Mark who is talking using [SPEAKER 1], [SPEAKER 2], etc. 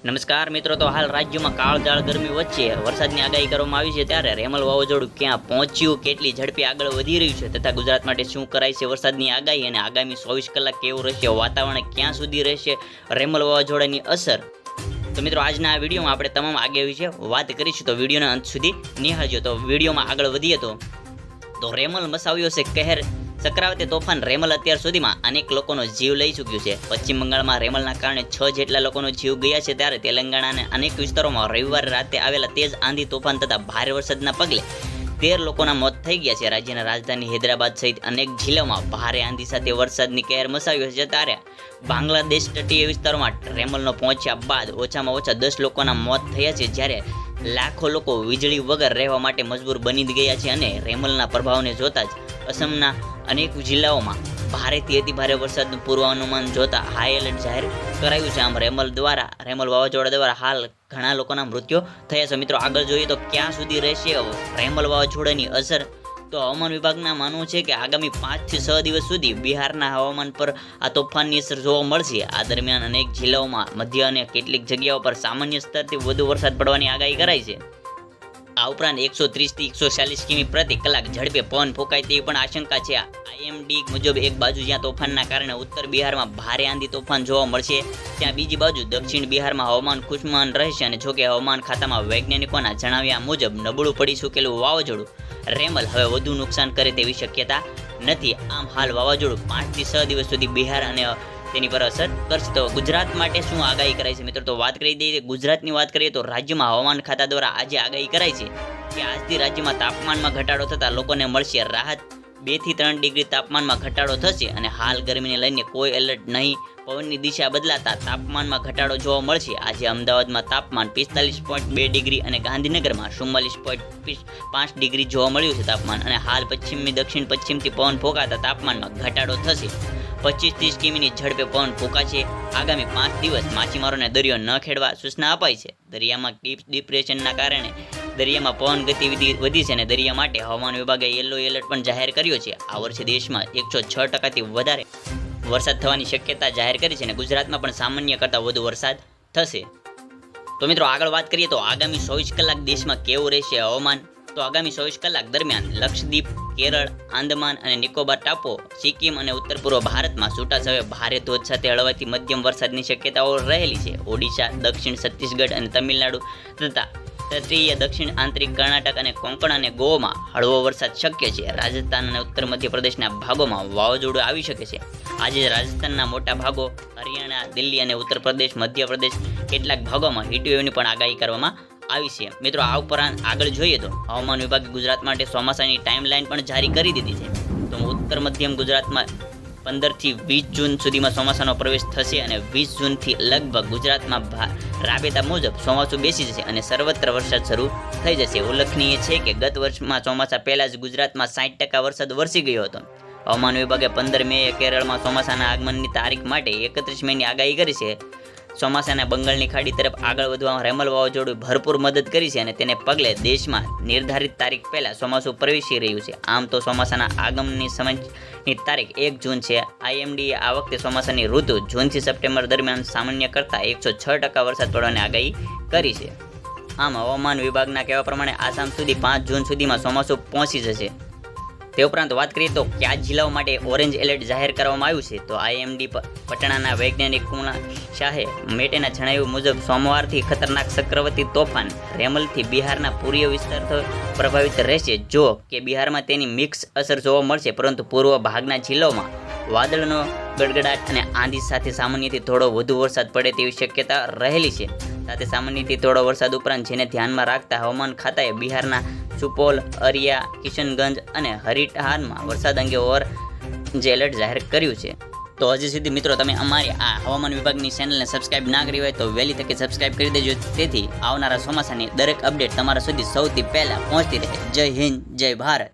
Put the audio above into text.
[SPEAKER 1] નમસ્કાર મિત્રો, તો હાલ રાજ્યમાં કાળઝાળ ગરમી વચ્ચે વરસાદની આગાહી કરવામાં આવી છે ત્યારે રેમલ વાવાઝોડું ક્યાં પહોંચ્યું, કેટલી ઝડપી આગળ વધી રહ્યું છે તથા ગુજરાત માટે શું કરાય છે વરસાદની આગાહી અને આગામી 24 કલાક કેવું રહેશે, વાતાવરણ ક્યાં સુધી રહેશે, રેમલ વાવાઝોડાની અસર. તો મિત્રો આજના આ વિડીયોમાં આપણે તમામ આગાહી વિશે વાત કરીશું, તો વિડીયોના અંત સુધી નિહાળજો. તો વિડીયોમાં આગળ વધીએ તો રેમલ મચાવ્યો છે કહેર. ચક્રવાતી તોફાન રેમલ અત્યાર સુધીમાં અનેક લોકોનો જીવ લઈ ચૂક્યું છે. પશ્ચિમ બંગાળમાં રેમલના કારણે 6 જેટલા લોકોનો જીવ ગયા છે, ત્યારે તેલંગાણાના અનેક વિસ્તારોમાં રવિવાર રાતે આવેલા તેજ આંધી તોફાન તથા ભારે વરસાદના પગલે 13 લોકોના મોત થઈ ગયા છે. રાજ્યના રાજધાની હૈદરાબાદ સહિત અનેક જિલ્લાઓમાં ભારે આંધી સાથે વરસાદની કહેર મચાવ્યો છે, ત્યારે બાંગ્લાદેશ તટીય વિસ્તારોમાં રેમલનો પહોંચ્યા બાદ ઓછામાં ઓછા 10 લોકોના મોત થયા છે, જ્યારે લાખો લોકો વીજળી વગર રહેવા માટે મજબૂર બની ગયા છે. અને રેમલના પ્રભાવને જોતા જ અસમના અનેક જિલ્લાઓમાં ભારેથી અતિભારે વરસાદનું પૂર્વાનુમાન જોતા હાઈ એલર્ટ જાહેર કરાયું છે. આમ રેમલ વાવાઝોડા દ્વારા હાલ ઘણા લોકોના મૃત્યુ થયા છે. મિત્રો આગળ જોઈએ તો ક્યાં સુધી રહેશે રેમલ વાવાઝોડાની અસર. તો હવામાન વિભાગના માનવું છે કે આગામી 5 થી 6 દિવસ સુધી બિહારના હવામાન પર આ તોફાનની અસર જોવા મળશે. આ દરમિયાન અનેક જિલ્લાઓમાં મધ્ય અને કેટલીક જગ્યાઓ પર સામાન્ય સ્તરથી વધુ વરસાદ પડવાની આગાહી કરાઈ છે. આ ઉપરાંત 130 થી 140 કિમી પ્રતિ કલાક ઝડપે પવન ફૂંકાય તેવી પણ આશંકા છે. આઈએમડી મુજબ એક બાજુ જ્યાં તોફાનના કારણે ઉત્તર બિહારમાં ભારે આંધી તોફાન જોવા મળશે, ત્યાં બીજી બાજુ દક્ષિણ બિહારમાં હવામાન ખુશમાન રહેશે. અને જોકે હવામાન ખાતામાં વૈજ્ઞાનિકોના જણાવ્યા મુજબ નબળું પડી ચૂકેલું વાવાઝોડું રેમલ હવે વધુ નુકસાન કરે તેવી શક્યતા નથી. આમ હાલ વાવાઝોડું 5 થી 6 દિવસ સુધી બિહાર અને તેની પર અસર કરશે. તો ગુજરાત માટે શું આગાહી કરાઈ છે મિત્રો, તો વાત કરી દઈએ. ગુજરાતની વાત કરીએ તો રાજ્યમાં હવામાન ખાતા દ્વારા આજે આગાહી કરાઈ છે કે આજથી રાજ્યમાં તાપમાનમાં ઘટાડો થતાં લોકોને મળશે રાહત. 2 થી 3 ડિગ્રી તાપમાનમાં ઘટાડો થશે અને હાલ ગરમીને લઈને કોઈ એલર્ટ નહીં. પવનની દિશા બદલાતા તાપમાનમાં ઘટાડો જોવા મળશે. આજે અમદાવાદમાં તાપમાન 45.2 ડિગ્રી અને ગાંધીનગરમાં 44.5 ડિગ્રી જોવા મળ્યું છે તાપમાન. અને હાલ પશ્ચિમથી દક્ષિણ પશ્ચિમથી પવન ફૂંકાતા તાપમાનમાં ઘટાડો થશે. 25-30 કિમીની ઝડપે પવન ફૂંકાશે. આગામી 5 દિવસ માછીમારોને દરિયો ન ખેડવા સૂચના અપાઈ છે. દરિયામાં ડિપ્રેશનના કારણે દરિયામાં પવન ગતિવિધિ વધી છે અને દરિયા માટે હવામાન વિભાગે યલો એલર્ટ પણ જાહેર કર્યો છે. આ વર્ષે દેશમાં 106% વધારે વરસાદ થવાની શક્યતા જાહેર કરી છે અને ગુજરાતમાં પણ સામાન્ય કરતાં વધુ વરસાદ થશે. તો મિત્રો આગળ વાત કરીએ તો આગામી 24 કલાક દેશમાં કેવું રહેશે હવામાન. તો આગામી 24 કલાક દરમિયાન લક્ષદ્વીપ, કેરળ, આંદમાન અને નિકોબાર ટાપુઓ, સિક્કિમ અને ઉત્તર પૂર્વ ભારતમાં છૂટાછવાયા ભારે ધોધ સાથે હળવાથી મધ્યમ વરસાદની શક્યતાઓ રહેલી છે. ઓડિશા, દક્ષિણ છત્તીસગઢ અને તમિલનાડુ તથા તટીય દક્ષિણ આંતરિક કર્ણાટક અને કોંકણ અને ગોવામાં હળવો વરસાદ શક્ય છે. રાજસ્થાન અને ઉત્તર મધ્યપ્રદેશના ભાગોમાં વાવાઝોડું આવી શકે છે. આજે રાજસ્થાનના મોટા ભાગો, હરિયાણા, દિલ્હી અને ઉત્તર પ્રદેશ, મધ્યપ્રદેશ કેટલાક ભાગોમાં હીટવેવની પણ આગાહી કરવામાં આવી છે. મિત્રો આ ઉપરાંત આગળ જોઈએ તો હવામાન વિભાગે ગુજરાત માટે ચોમાસાની ટાઈમલાઈન પણ જારી કરી દીધી છે. તો ઉત્તર મધ્યમ ગુજરાતમાં 15 થી 20 જૂન સુધીમાં ચોમાસાનો પ્રવેશ થશે અને 20 જૂનથી લગભગ ગુજરાતમાં રાબેતા મુજબ ચોમાસું બેસી જશે અને સર્વત્ર વરસાદ શરૂ થઈ જશે. ઉલ્લેખનીય છે કે ગત વર્ષમાં ચોમાસા પહેલા જ ગુજરાતમાં 60% વરસાદ વરસી ગયો હતો. હવામાન વિભાગે 15 મેએ કેરળમાં ચોમાસાના આગમનની તારીખ માટે 31 મેની આગાહી કરી છે. ચોમાસાના બંગાળની ખાડી તરફ આગળ વધવામાં રેમલ વાવાઝોડું ભરપૂર મદદ કરી છે અને તેને પગલે દેશમાં નિર્ધારિત તારીખ પહેલાં ચોમાસું પ્રવેશી રહ્યું છે. આમ તો ચોમાસાના આગમનની સમયની તારીખ 1 જૂન છે. આઈએમડીએ આ વખતે ચોમાસાની ઋતુ જૂનથી સપ્ટેમ્બર દરમિયાન સામાન્ય કરતાં 106% વરસાદ પડવાની આગાહી કરી છે. આમ હવામાન વિભાગના કહેવા પ્રમાણે આસામ સુધી 5 જૂન સુધીમાં ચોમાસું પહોંચી જશે. તે ઉપરાંત વાત કરીએ તો કયા જિલ્લાઓ માટે ઓરેન્જ એલર્ટ જાહેર કરવામાં આવ્યું છે. તો આઈએમડી પટણાના વૈજ્ઞાનિક કુણા શાહે મેટેના જણાવ્યું મુજબ સોમવારથી ખતરનાક ચક્રવાતી તોફાન રેમલથી બિહારના પૂર્વીય વિસ્તાર પ્રભાવિત રહેશે. જો કે બિહારમાં તેની મિક્સ અસર જોવા મળશે, પરંતુ પૂર્વ ભાગના જિલ્લાઓમાં વાદળનો ગડગડાટ અને આંધી સાથે સામાન્યથી થોડો વધુ વરસાદ પડે તેવી શક્યતા રહેલી છે. સાથે સામાન્યથી થોડો વરસાદ ઉપરાંત જેને ધ્યાનમાં રાખતા હવામાન ખાતાએ બિહારના સુપોલ, અરિયા, કિશનગંજ અને હરિયાણામાં વરસાદ અંગે ઓરેન્જ એલર્ટ જાહેર કર્યું છે. તો હજી સુધી મિત્રો તમે અમારી આ હવામાન વિભાગની ચેનલને સબસ્ક્રાઇબ ના કરી હોય તો વહેલી તકે સબસ્ક્રાઇબ કરી દેજો, તેથી આવનારા ચોમાસાની દરેક અપડેટ તમારા સુધી સૌથી પહેલાં પહોંચતી રહે. જય હિન્દ, જય ભારત.